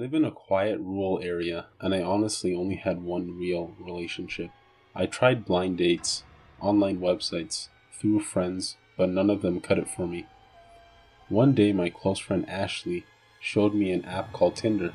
live in a quiet rural area, and I honestly only had one real relationship. I tried blind dates, online websites, through friends, but none of them cut it for me. One day my close friend Ashley showed me an app called Tinder.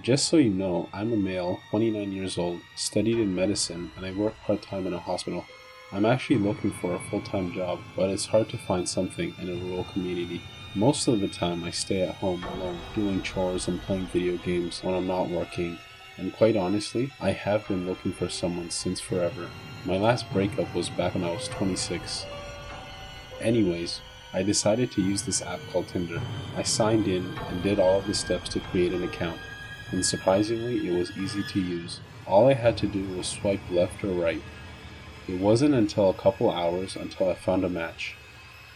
Just so you know, I'm a male, 29 years old, studied in medicine, and I work part-time in a hospital. I'm actually looking for a full-time job, but it's hard to find something in a rural community. Most of the time I stay at home alone, doing chores and playing video games when I'm not working, and quite honestly, I have been looking for someone since forever. My last breakup was back when I was 26. Anyways, I decided to use this app called Tinder. I signed in and did all of the steps to create an account, and surprisingly it was easy to use. All I had to do was swipe left or right. It wasn't until a couple hours until I found a match.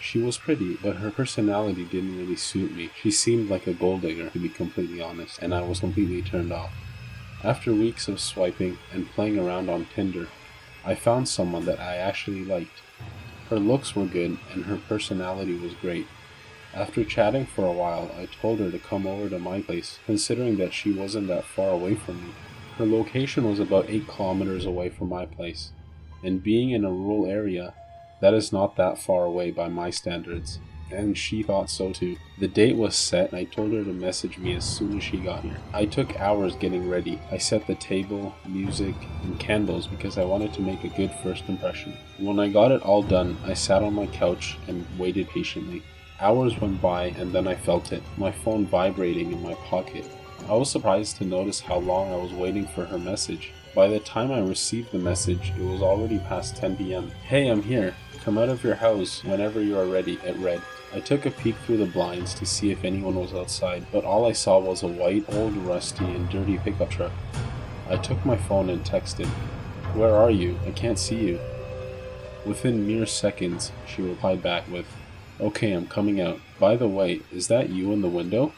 She was pretty, but her personality didn't really suit me. She seemed like a gold digger, to be completely honest, and I was completely turned off. After weeks of swiping and playing around on Tinder, I found someone that I actually liked. Her looks were good and her personality was great. After chatting for a while, I told her to come over to my place, considering that she wasn't that far away from me. Her location was about 8 kilometers away from my place, and being in a rural area, that is not that far away by my standards, and she thought so too. The date was set and I told her to message me as soon as she got here. I took hours getting ready. I set the table, music, and candles because I wanted to make a good first impression. When I got it all done, I sat on my couch and waited patiently. Hours went by and then I felt it, my phone vibrating in my pocket. I was surprised to notice how long I was waiting for her message. By the time I received the message, it was already past 10 p.m. "Hey, I'm here. Come out of your house whenever you are ready," it read. I took a peek through the blinds to see if anyone was outside, but all I saw was a white, old, rusty, and dirty pickup truck. I took my phone and texted, "Where are you? I can't see you." Within mere seconds, she replied back with, "Okay, I'm coming out. By the way, is that you in the window?"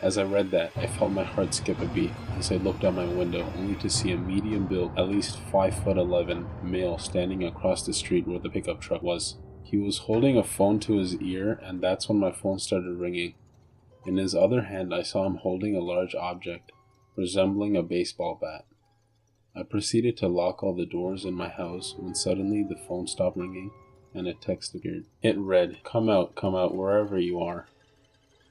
As I read that, I felt my heart skip a beat as I looked out my window only to see a medium-built, at least 5'11" male standing across the street where the pickup truck was. He was holding a phone to his ear, and that's when my phone started ringing. In his other hand, I saw him holding a large object, resembling a baseball bat. I proceeded to lock all the doors in my house when suddenly the phone stopped ringing and a text appeared. It read, come out, wherever you are."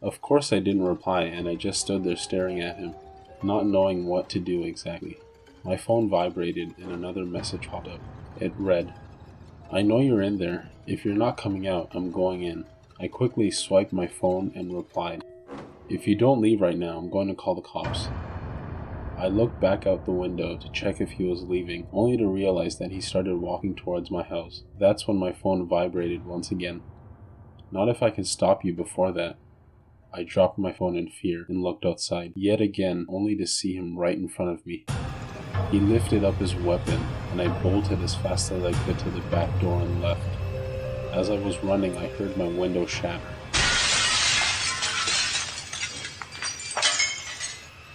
Of course I didn't reply, and I just stood there staring at him, not knowing what to do exactly. My phone vibrated and another message popped up. It read, "I know you're in there. If you're not coming out, I'm going in." I quickly swiped my phone and replied, "If you don't leave right now, I'm going to call the cops." I looked back out the window to check if he was leaving, only to realize that he started walking towards my house. That's when my phone vibrated once again. "Not if I can stop you before that." I dropped my phone in fear and looked outside, yet again, only to see him right in front of me. He lifted up his weapon, and I bolted as fast as I could to the back door and left. As I was running, I heard my window shatter.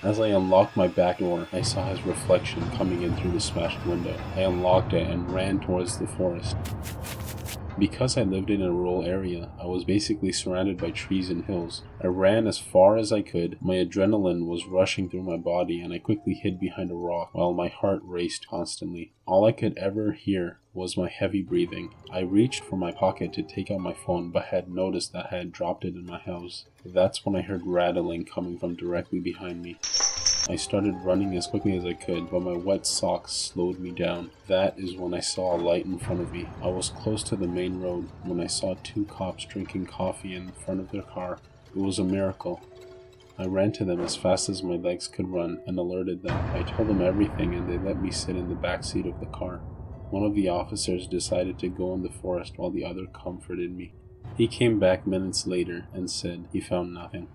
As I unlocked my back door, I saw his reflection coming in through the smashed window. I unlocked it and ran towards the forest. Because I lived in a rural area, I was basically surrounded by trees and hills. I ran as far as I could, my adrenaline was rushing through my body, and I quickly hid behind a rock while my heart raced constantly. All I could ever hear was my heavy breathing. I reached for my pocket to take out my phone, but had noticed that I had dropped it in my house. That's when I heard rattling coming from directly behind me. I started running as quickly as I could, but my wet socks slowed me down. That is when I saw a light in front of me. I was close to the main road when I saw 2 cops drinking coffee in front of their car. It was a miracle. I ran to them as fast as my legs could run and alerted them. I told them everything and they let me sit in the back seat of the car. One of the officers decided to go in the forest while the other comforted me. He came back minutes later and said he found nothing.